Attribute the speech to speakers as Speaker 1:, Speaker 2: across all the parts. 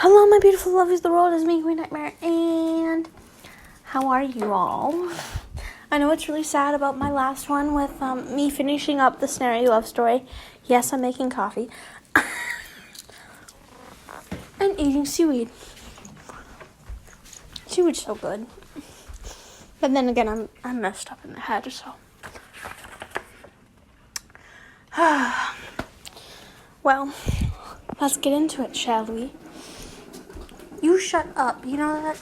Speaker 1: Hello, my beautiful lovers. The world is me, Queen Nightmare, and how are you all? I know it's really sad about my last one with me finishing up the Snarry love story. Yes, I'm making coffee. And eating seaweed. Seaweed's so good. But then again, I'm messed up in the head, so. Well, let's get into it, shall we? You shut up. You know that?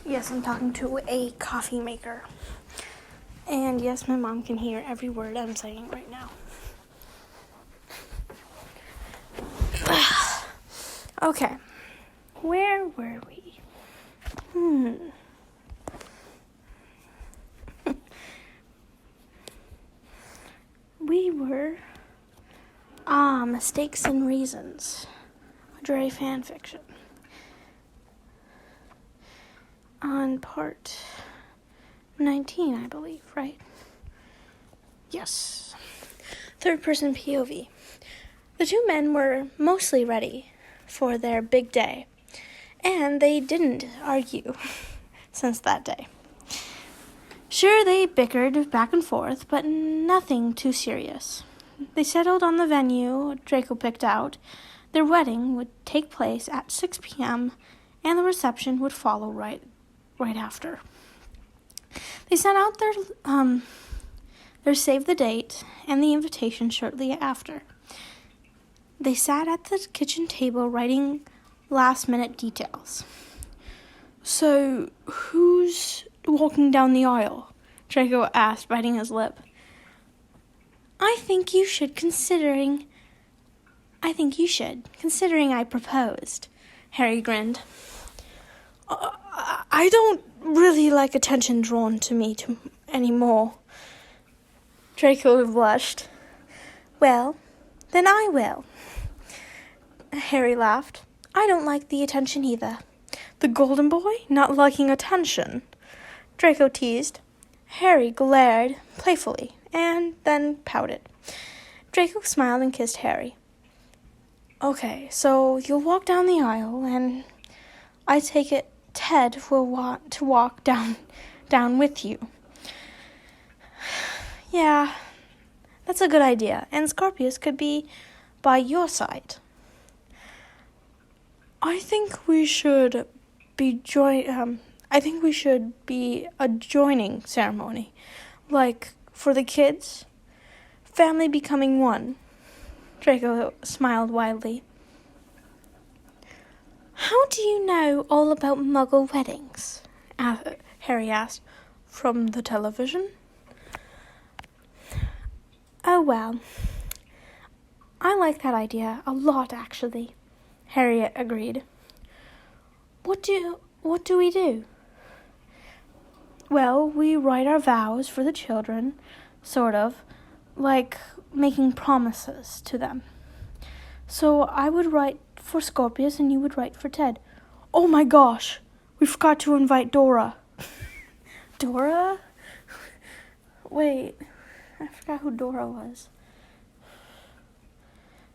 Speaker 1: Yes, I'm talking to a coffee maker. And yes, my mom can hear every word I'm saying right now. Okay. Where were we? We were Mistakes and Reasons. Drarry Fanfiction. On part 19, I believe, right? Yes. Third person POV. The two men were mostly ready for their big day, and they didn't argue since that day. Sure, they bickered back and forth, but nothing too serious. They settled on the venue Draco picked out. Their wedding would take place at 6 p.m., and the reception would follow right after. They sent out their save the date and the invitation shortly after. They sat at the kitchen table writing last-minute details. So, who's walking down the aisle? Draco asked, biting his lip. I think you should, considering I proposed. Harry grinned. I don't really like attention drawn to me anymore. Draco blushed. Well, then I will. Harry laughed. I don't like the attention either. The golden boy not liking attention? Draco teased. Harry glared playfully and then pouted. Draco smiled and kissed Harry. Okay, so you'll walk down the aisle, and I take it Ted will want to walk down with you. Yeah, that's a good idea, and Scorpius could be by your side. I think we should be a joining ceremony, like for the kids, family becoming one. Draco smiled widely. How do you know all about Muggle weddings? Harry asked. From the television? Oh, well. I like that idea a lot, actually. Harry agreed. What do we do? Well, we write our vows for the children, sort of, like making promises to them. So I would write for Scorpius and you would write for Ted. Oh my gosh, we forgot to invite Dora. Dora? Wait, I forgot who Dora was.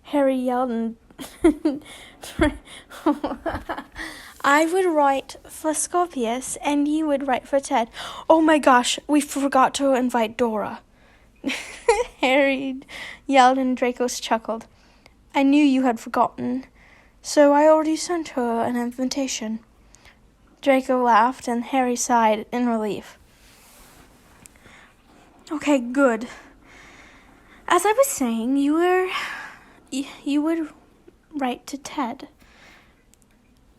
Speaker 1: Harry yelled and I would write for Scorpius and you would write for Ted. Oh my gosh, we forgot to invite Dora. Harry yelled and Draco chuckled. I knew you had forgotten, so I already sent her an invitation. Draco laughed and Harry sighed in relief. Okay, good. As I was saying, you would write to Ted.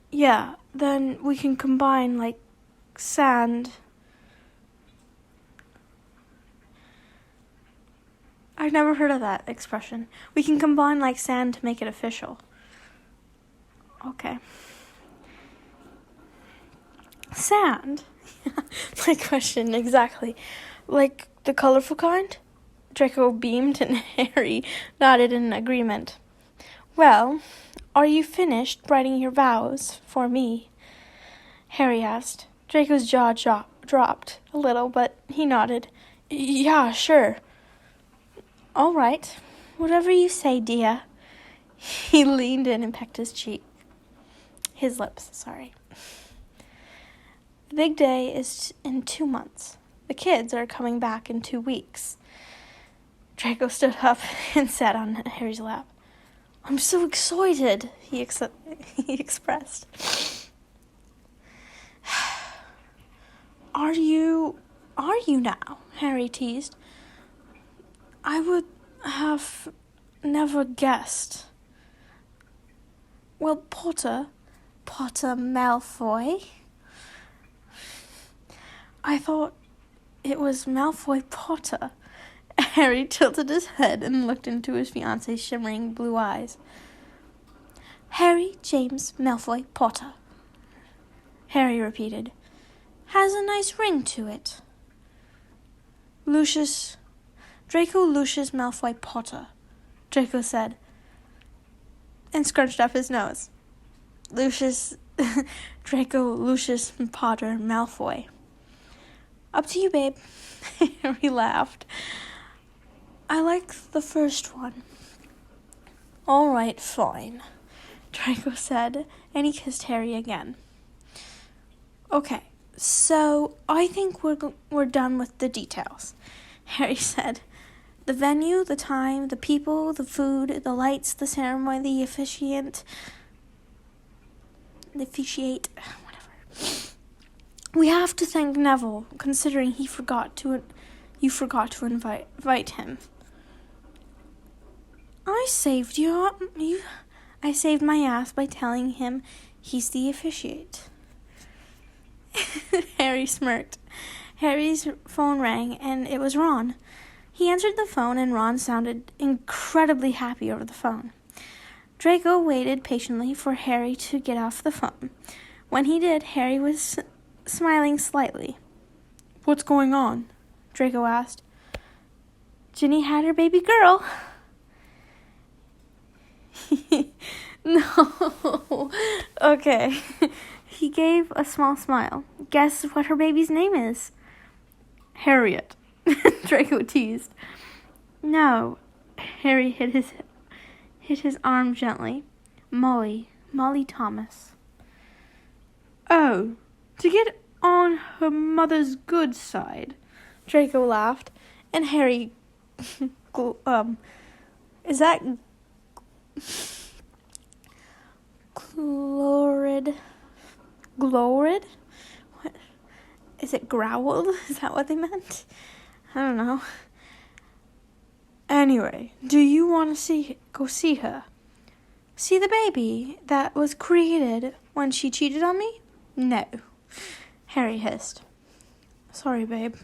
Speaker 1: Yeah, then we can combine like sand. I've never heard of that expression. We can combine like sand to make it official. Okay. Sand? My question, exactly. Like the colorful kind? Draco beamed and Harry nodded in agreement. Well, are you finished writing your vows for me? Harry asked. Draco's jaw dropped a little, but he nodded. Yeah, sure. All right, whatever you say, dear. He leaned in and pecked his cheek. his lips, sorry. The big day is in 2 months. The kids are coming back in 2 weeks. Draco stood up and sat on Harry's lap. I'm so excited, he expressed. Are you now? Harry teased. I would have never guessed. Well, Potter Malfoy. I thought it was Malfoy Potter. Harry tilted his head and looked into his fiance's shimmering blue eyes. Harry James Malfoy Potter, Harry repeated. Has a nice ring to it. Draco Lucius Malfoy Potter, Draco said, and scrunched up his nose. Draco Lucius Potter Malfoy. Up to you, babe. Harry laughed. I like the first one. All right, fine, Draco said, and he kissed Harry again. Okay, so I think we're done with the details, Harry said. The venue, the time, the people, the food, the lights, the ceremony, the officiate, whatever. We have to thank Neville, considering you forgot to invite him. I saved my ass by telling him he's the officiate. Harry smirked. Harry's phone rang, and it was Ron. He answered the phone, and Ron sounded incredibly happy over the phone. Draco waited patiently for Harry to get off the phone. When he did, Harry was smiling slightly. What's going on? Draco asked. Ginny had her baby girl. No. Okay. He gave a small smile. Guess what her baby's name is? Harriet. Draco teased. No. Harry hit his arm gently. Molly Thomas. Oh, to get on her mother's good side. Draco laughed, and Harry is that Glorid? What? Is it growled? Is that what they meant? I don't know. Anyway, do you want to go see her? See the baby that was created when she cheated on me? No, Harry hissed. Sorry, babe.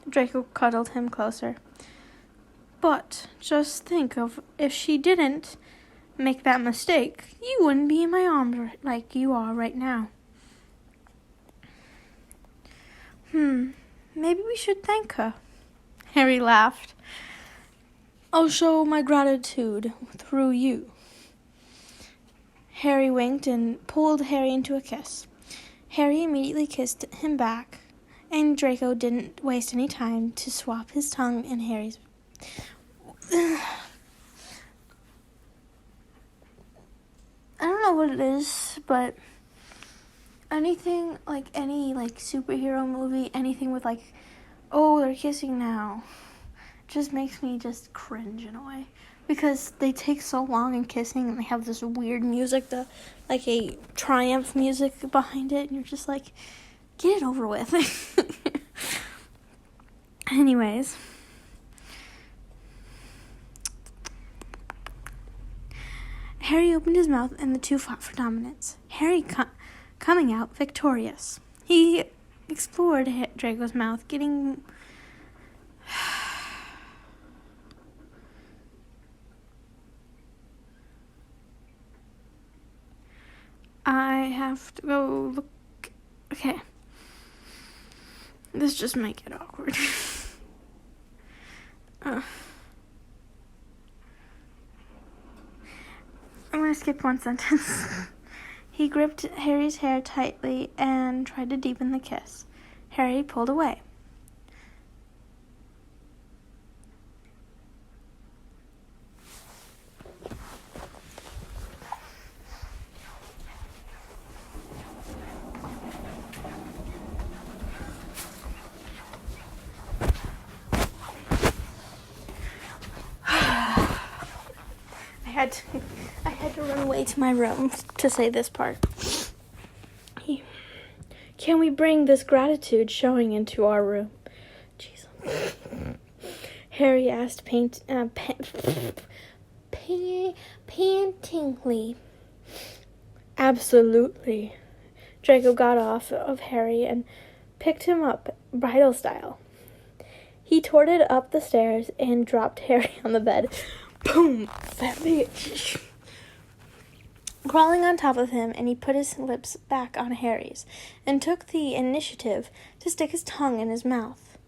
Speaker 1: Draco cuddled him closer. But just think of if she didn't make that mistake, you wouldn't be in my arms like you are right now. Maybe we should thank her. Harry laughed. I'll show my gratitude through you. Harry winked and pulled Harry into a kiss. Harry immediately kissed him back, and Draco didn't waste any time to swap his tongue in Harry's. I don't know what it is, but anything, any superhero movie, anything with they're kissing now, just makes me just cringe in a way. Because they take so long in kissing, and they have this weird music, a triumph music behind it, and you're just like, get it over with. Anyways. Harry opened his mouth, and the two fought for dominance. Harry coming out victorious. He explored Draco's mouth, getting... I have to go look. Okay. This just might get awkward. I'm going to skip one sentence. He gripped Harry's hair tightly and tried to deepen the kiss. Harry pulled away. had to run away to my room to say this part. Can we bring this gratitude showing into our room? Jesus. Harry asked pantingly. Absolutely. Draco got off of Harry and picked him up, bridal style. He torted up the stairs and dropped Harry on the bed. Boom! That bitch. Crawling on top of him, and he put his lips back on Harry's and took the initiative to stick his tongue in his mouth.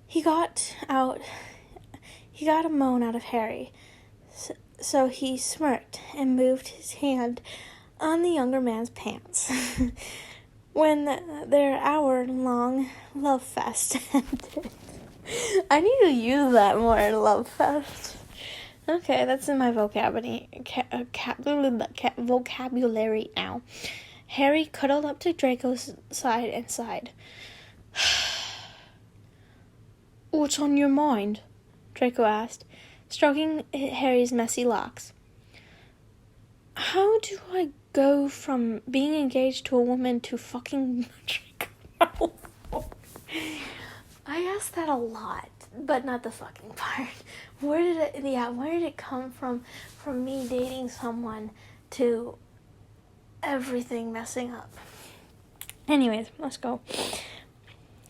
Speaker 1: He got a moan out of Harry, so he smirked and moved his hand on the younger man's pants. When their hour-long love fest ended. I need to use that more, love fest. Okay, that's in my vocabulary now. Harry cuddled up to Draco's side and sighed. What's on your mind? Draco asked, stroking Harry's messy locks. How do I go from being engaged to a woman to fucking Draco? I ask that a lot, but not the fucking part. Where did it come from me dating someone to everything messing up? Anyways, let's go.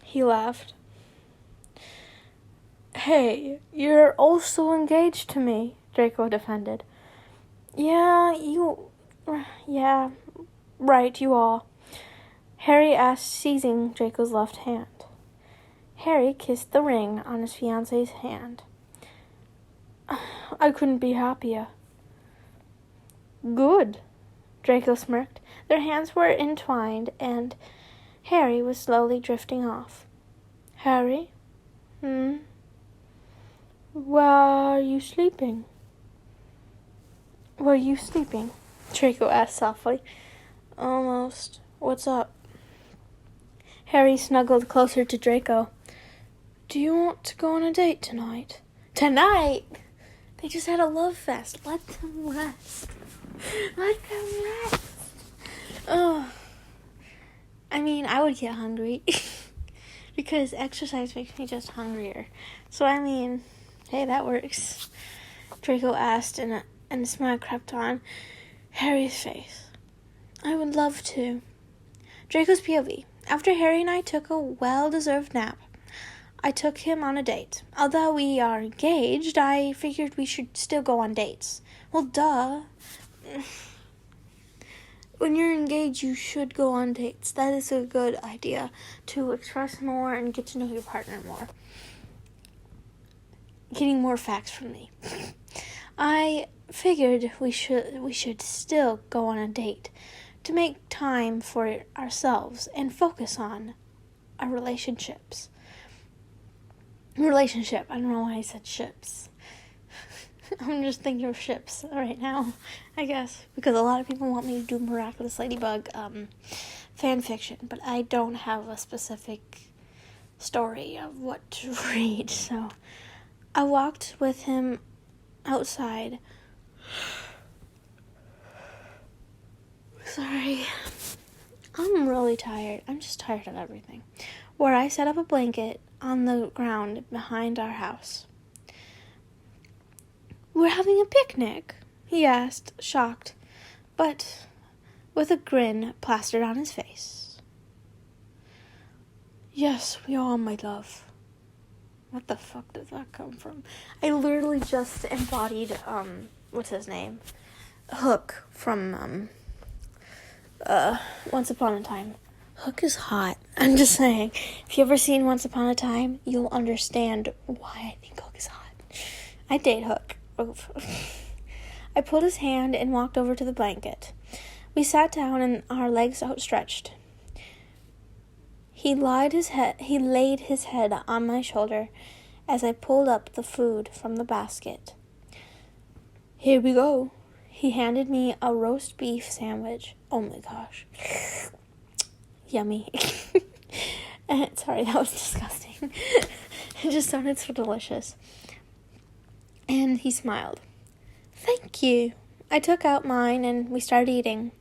Speaker 1: He laughed. Hey, you're also engaged to me, Draco defended. Yeah, right, you are. Harry asked, seizing Draco's left hand. Harry kissed the ring on his fiancée's hand. I couldn't be happier. Good, Draco smirked. Their hands were entwined, and Harry was slowly drifting off. Harry? Where are you sleeping? Were you sleeping? Draco asked softly. Almost. What's up? Harry snuggled closer to Draco. Do you want to go on a date tonight? Tonight? They just had a love fest. Let them rest. Oh. I mean, I would get hungry. Because exercise makes me just hungrier. So, I mean, hey, that works. Draco asked, and a smile crept on Harry's face. I would love to. Draco's POV. After Harry and I took a well-deserved nap, I took him on a date. Although we are engaged, I figured we should still go on dates. Well, duh. When you're engaged, you should go on dates. That is a good idea to express more and get to know your partner more. Getting more facts from me. I figured we should still go on a date to make time for ourselves and focus on our relationships. I don't know why I said ships. I'm just thinking of ships right now, I guess, because a lot of people want me to do Miraculous Ladybug fanfiction, but I don't have a specific story of what to read, so I walked with him outside. Sorry. I'm really tired. I'm just tired of everything. Where I set up a blanket on the ground behind our house. We're having a picnic, he asked, shocked, but with a grin plastered on his face. Yes, we are, my love. What the fuck does that come from? I literally just embodied, what's his name? Hook from, Once Upon a Time. Hook is hot. I'm just saying. If you ever seen Once Upon a Time, you'll understand why I think Hook is hot. I date Hook. Oof. I pulled his hand and walked over to the blanket. We sat down and our legs outstretched. He laid his head on my shoulder as I pulled up the food from the basket. Here we go. He handed me a roast beef sandwich. Oh my gosh. Yummy. Sorry, that was disgusting. It just sounded so delicious. And he smiled. Thank you. I took out mine and we started eating.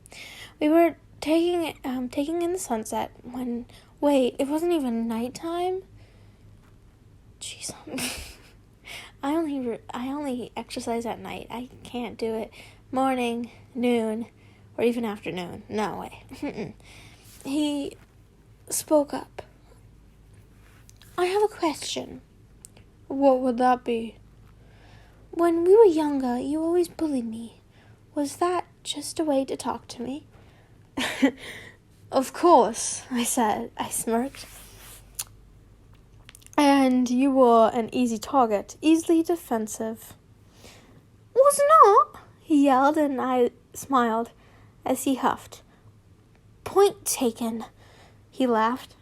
Speaker 1: We were taking in the sunset when, wait, it wasn't even nighttime? Jeez. I only exercise at night. I can't do it morning, noon, or even afternoon. No way. He spoke up. I have a question. What would that be? When we were younger, you always bullied me. Was that just a way to talk to me? Of course, I said. I smirked. And you were an easy target, easily defensive. Was not, he yelled, and I smiled as he huffed. Point taken, he laughed.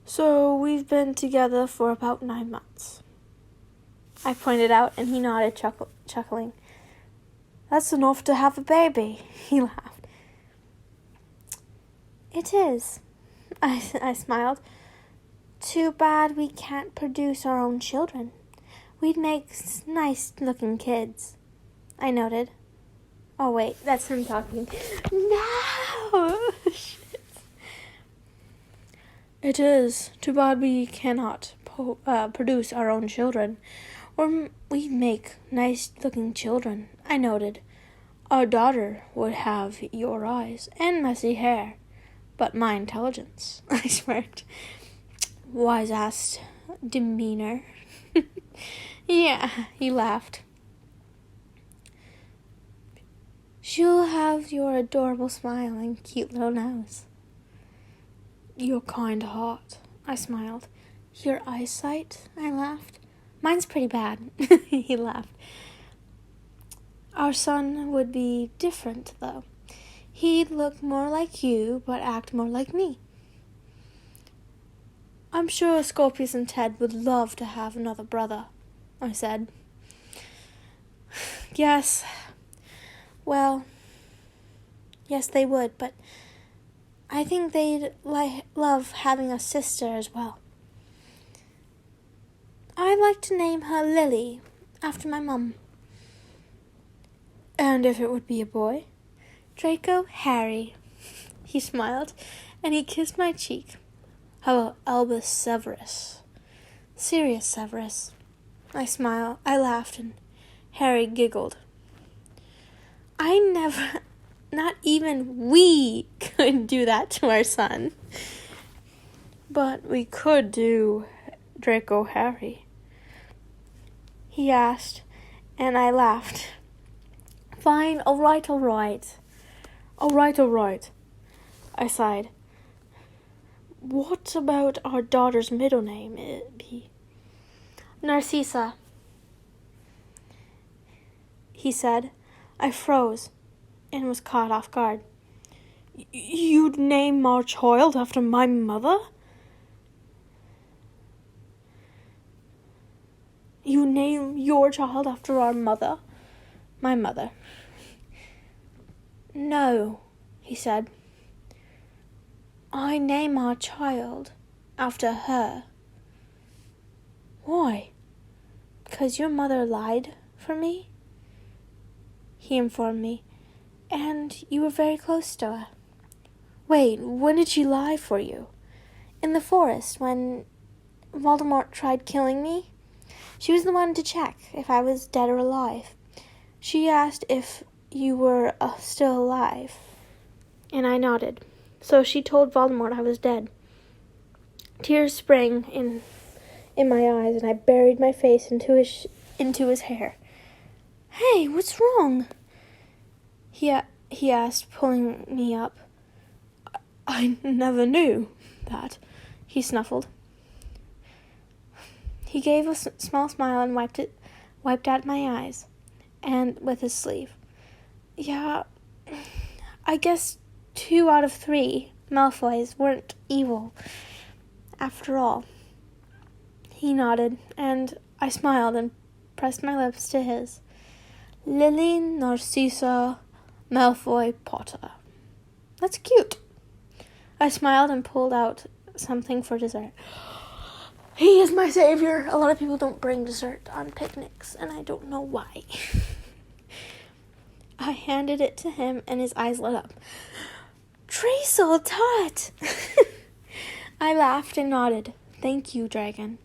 Speaker 1: So we've been together for about 9 months. I pointed out, and he nodded, chuckling. That's enough to have a baby, he laughed. It is, I smiled. Too bad we can't produce our own children. We'd make nice-looking kids, I noted. Oh, wait, that's him talking. No! Shit. It is. Too bad we cannot produce our own children. Or we'd make nice-looking children, I noted. Our daughter would have your eyes and messy hair, but my intelligence, I smirked. Wise-ass demeanor. Yeah, he laughed. She'll have your adorable smile and cute little nose. You're kind heart, I smiled. Your eyesight, I laughed. Mine's pretty bad, he laughed. Our son would be different, though. He'd look more like you, but act more like me. I'm sure Scorpius and Ted would love to have another brother, I said. Yes. Well, yes, they would, but I think they'd love having a sister as well. I'd like to name her Lily, after my mum. And if it would be a boy? Draco Harry. He smiled, and he kissed my cheek. How about Albus Severus? Sirius Severus. I laughed, and Harry giggled. Not even we could do that to our son. But we could do Draco Harry, he asked, and I laughed. Fine, all right. All right, I sighed. What about our daughter's middle name? Be Narcissa, he said. I froze and was caught off guard. You'd name our child after my mother? You name your child after our mother? My mother. No, he said. I name our child after her. Why? Because your mother lied for me, he informed me, and you were very close to her. Wait, when did she lie for you? In the forest, when Voldemort tried killing me. She was the one to check if I was dead or alive. She asked if you were still alive, and I nodded. So she told Voldemort I was dead. Tears sprang in my eyes, and I buried my face into his hair. Hey, what's wrong? He asked, pulling me up. I never knew that, he snuffled. He gave a small smile and wiped out my eyes, and with his sleeve. Yeah, I guess 2 out of 3 Malfoys weren't evil, after all. He nodded, and I smiled and pressed my lips to his. Lily Narcissa Malfoy Potter. That's cute. I smiled and pulled out something for dessert. He is my savior. A lot of people don't bring dessert on picnics, and I don't know why. I handed it to him, and his eyes lit up. Treacle Tot! I laughed and nodded. Thank you, Dragon.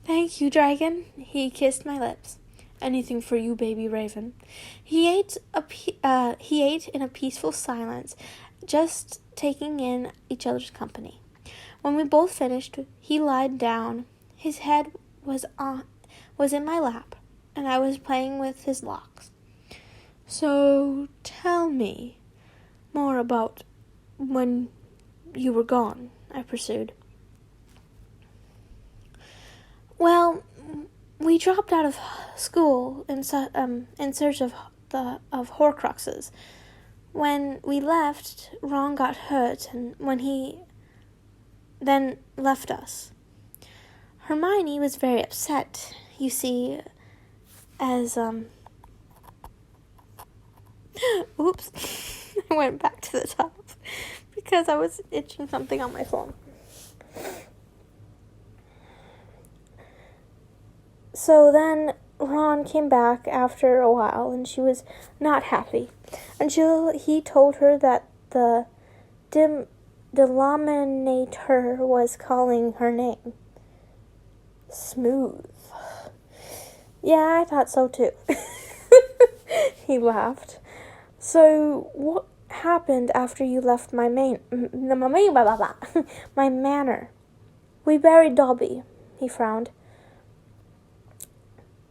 Speaker 1: Thank you, Dragon. He kissed my lips. Anything for you, baby raven. He ate in a peaceful silence, just taking in each other's company. When we both finished, he lied down. His head was in my lap, and I was playing with his locks. So tell me more about when you were gone, I pursued. Well, we dropped out of school in search of Horcruxes. When we left, Ron got hurt, and when he then left us. Hermione was very upset, you see, as oops, I went back to the top because I was itching something on my phone. So then Ron came back after a while, and she was not happy until he told her that the Delaminator was calling her name. Smooth. Yeah, I thought so too. He laughed. So what happened after you left my manor? We buried Dobby. He frowned.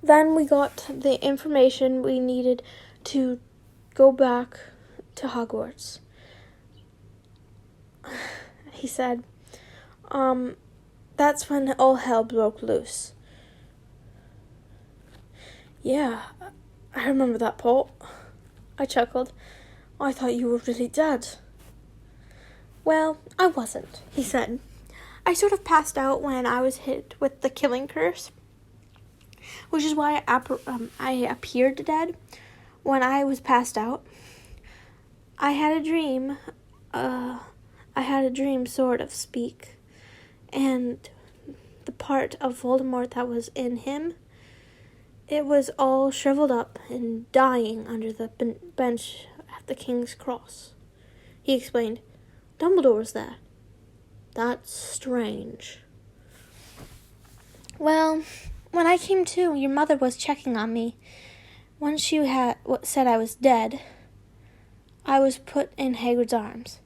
Speaker 1: Then we got the information we needed to go back to Hogwarts. He said, that's when all hell broke loose. Yeah, I remember that part. I chuckled. I thought you were really dead. Well, I wasn't, he said. I sort of passed out when I was hit with the killing curse, which is why I appeared dead when I was passed out. I had a dream, sort of speak, and the part of Voldemort that was in him, it was all shriveled up and dying under the bench at the King's Cross. He explained, Dumbledore was there. That's strange. Well, when I came to, your mother was checking on me. Once she said I was dead, I was put in Hagrid's arms.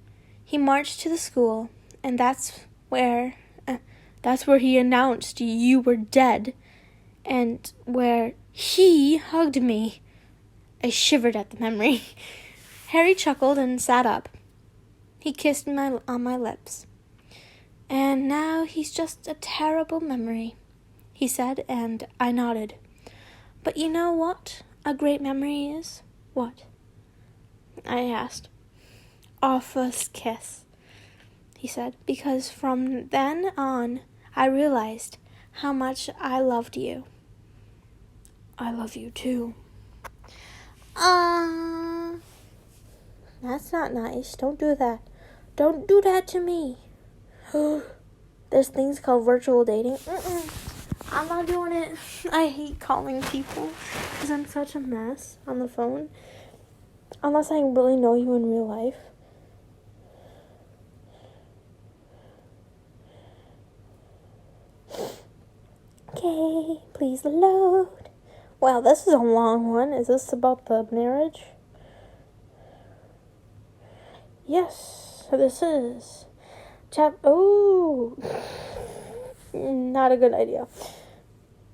Speaker 1: He marched to the school, and that's where he announced you were dead, and where he hugged me. I shivered at the memory. Harry chuckled and sat up. He kissed me on my lips. And now he's just a terrible memory, he said, and I nodded. But you know what a great memory is? What? I asked. Our first kiss, he said, because from then on, I realized how much I loved you. I love you too. That's not nice. Don't do that. Don't do that to me. There's things called virtual dating. I'm not doing it. I hate calling people because I'm such a mess on the phone. Unless I really know you in real life. Okay, please load. Wow, this is a long one. Is this about the marriage? Yes, this is. Not a good idea.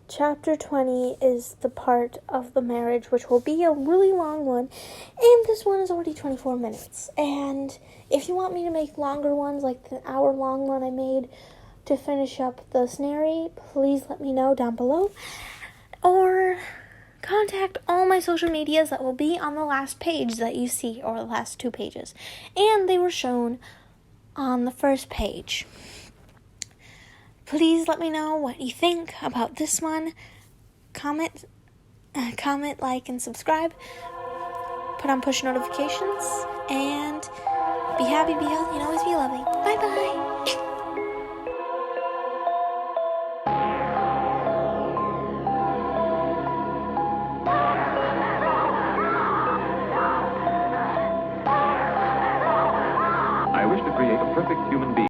Speaker 1: Chapter 20 is the part of the marriage, which will be a really long one. And this one is already 24 minutes. And if you want me to make longer ones, like the hour-long one I made to finish up the Snarry, please let me know down below. Or contact all my social medias that will be on the last page that you see, or the last 2 pages. And they were shown on the first page. Please let me know what you think about this one. Comment, like, and subscribe. Put on push notifications. And be happy, be healthy, and always be loving. Bye-bye.